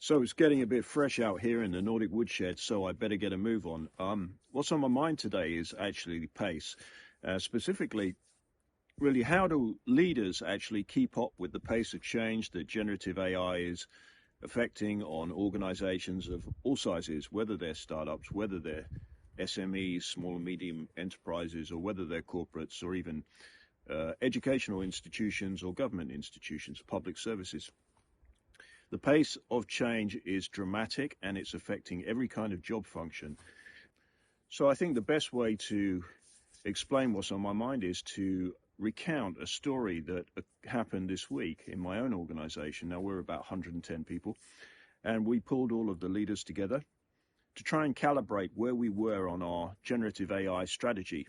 So it's getting a bit fresh out here in the Nordic woodshed, so I better get a move on. What's on my mind today is actually the pace. Specifically, really, how do leaders actually keep up with the pace of change that generative AI is affecting on organizations of all sizes, whether they're startups, whether they're SMEs, small and medium enterprises, or whether they're corporates or even educational institutions or government institutions, public services. The pace of change is dramatic and it's affecting every kind of job function. So I think the best way to explain what's on my mind is to recount a story that happened this week in my own organization. Now we're about 110 people, and we pulled all of the leaders together to try and calibrate where we were on our generative AI strategy.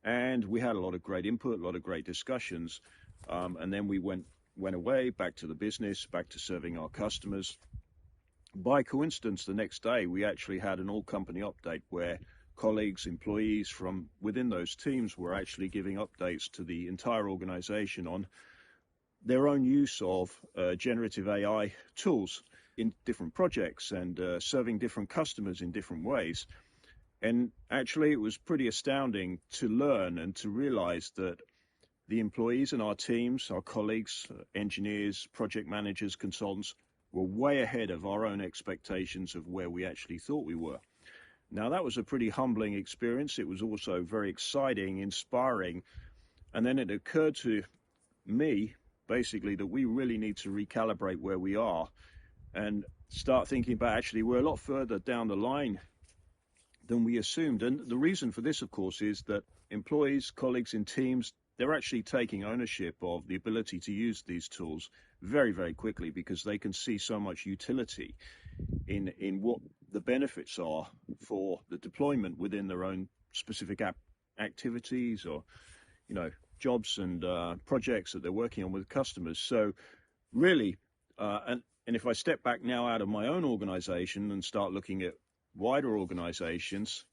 And we had a lot of great input, a lot of great discussions, and then we went away, back to the business, back to serving our customers. By coincidence, the next day, we actually had an all-company update where colleagues, employees from within those teams were actually giving updates to the entire organization on their own use of generative AI tools in different projects and serving different customers in different ways. And actually, it was pretty astounding to learn and to realize that the employees in our teams, our colleagues, engineers, project managers, consultants, were way ahead of our own expectations of where we actually thought we were. Now, that was a pretty humbling experience. It was also very exciting, inspiring. And then it occurred to me, basically, that we really need to recalibrate where we are and start thinking about actually we're a lot further down the line than we assumed. And the reason for this, of course, is that employees, colleagues in teams, they're actually taking ownership of the ability to use these tools very, very quickly because they can see so much utility in what the benefits are for the deployment within their own specific activities or, jobs and projects that they're working on with customers. So really, and if I step back now out of my own organization and start looking at wider organizations,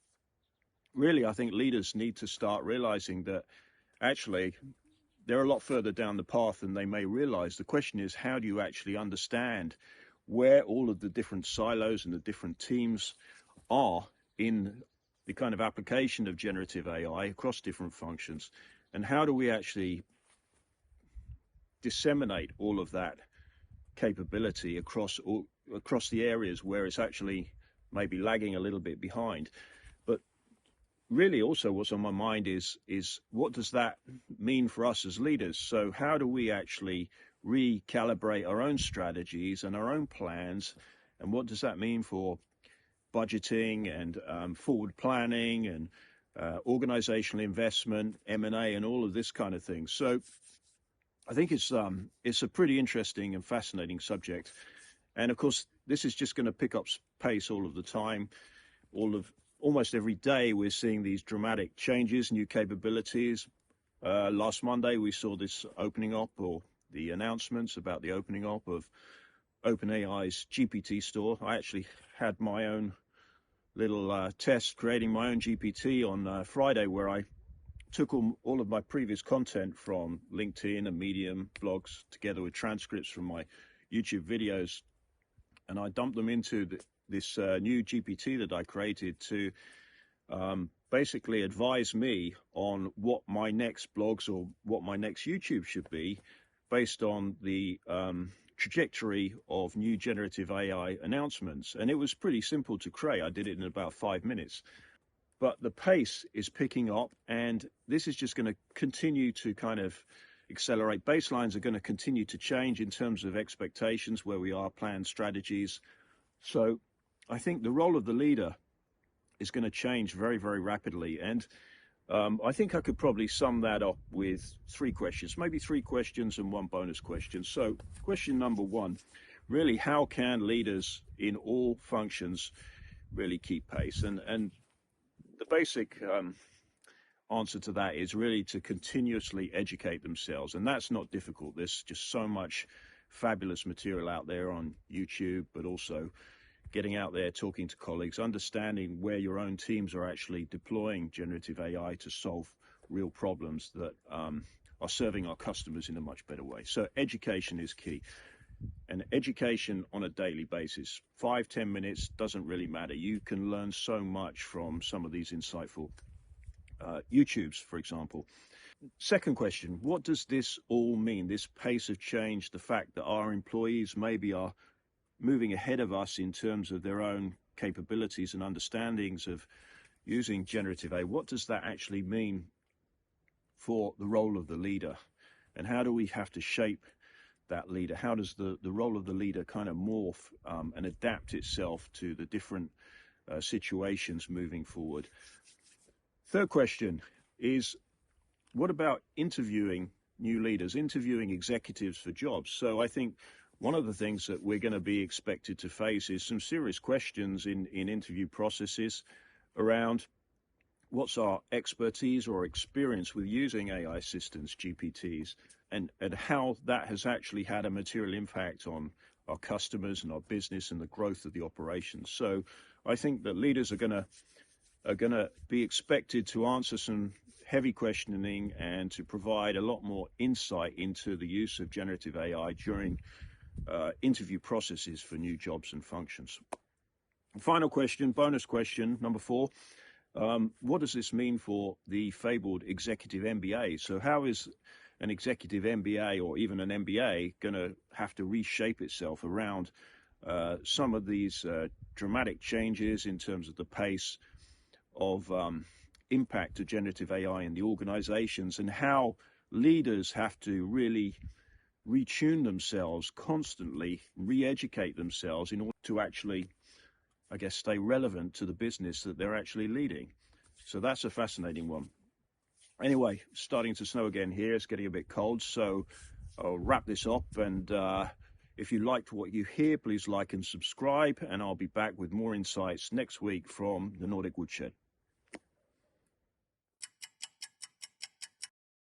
really, I think leaders need to start realizing that actually, they're a lot further down the path than they may realize. The question is, how do you actually understand where all of the different silos and the different teams are in the kind of application of generative AI across different functions? And how do we actually disseminate all of that capability across the areas where it's actually maybe lagging a little bit behind? Really, also what's on my mind is what does that mean for us as leaders? So how do we actually recalibrate our own strategies and our own plans? And what does that mean for budgeting and forward planning and organizational investment, M&A, and all of this kind of thing? So I think it's a pretty interesting and fascinating subject. And of course, this is just going to pick up pace all of the time. Almost every day, we're seeing these dramatic changes, new capabilities. Last Monday, we saw this opening up, or the announcements about the opening up of OpenAI's GPT store. I actually had my own little test creating my own GPT on Friday, where I took all of my previous content from LinkedIn and Medium blogs together with transcripts from my YouTube videos, and I dumped them into this new GPT that I created to basically advise me on what my next blogs or what my next YouTube should be based on the trajectory of new generative AI announcements. And it was pretty simple to create. I did it in about 5 minutes. But the pace is picking up, and this is just going to continue to kind of accelerate. Baselines are going to continue to change in terms of expectations, where we are, planned strategies. So I think the role of the leader is going to change very, very rapidly. And I think I could probably sum that up with 3 questions, maybe 3 questions and 1 bonus question. So question number 1, really, how can leaders in all functions really keep pace? And the basic answer to that is really to continuously educate themselves. And that's not difficult. There's just so much fabulous material out there on YouTube, but also getting out there, talking to colleagues, understanding where your own teams are actually deploying generative AI to solve real problems that are serving our customers in a much better way. So education is key. and education on a daily basis. 5-10 minutes doesn't really matter. You can learn so much from some of these insightful YouTubes, for example. Second question, what does this all mean? This pace of change, the fact that our employees maybe are moving ahead of us in terms of their own capabilities and understandings of using generative AI. What does that actually mean for the role of the leader? And how do we have to shape that leader? How does the role of the leader kind of morph and adapt itself to the different situations moving forward? Third question is, what about interviewing new leaders, interviewing executives for jobs? So I think one of the things that we're going to be expected to face is some serious questions in interview processes around what's our expertise or experience with using AI assistants, GPTs, and how that has actually had a material impact on our customers and our business and the growth of the operations. So I think that leaders are going to be expected to answer some heavy questioning and to provide a lot more insight into the use of generative AI during interview processes for new jobs and functions. Final question, bonus question, number 4. What does this mean for the fabled executive MBA? So how is an executive MBA or even an MBA going to have to reshape itself around some of these dramatic changes in terms of the pace of impact of generative AI in the organizations, and how leaders have to really retune themselves constantly, re-educate themselves in order to actually, I guess, stay relevant to the business that they're actually leading. So that's a fascinating one. Anyway, starting to snow again here. It's getting a bit cold, so I'll wrap this up. And if you liked what you hear, please like and subscribe, and I'll be back with more insights next week from the Nordic Woodshed.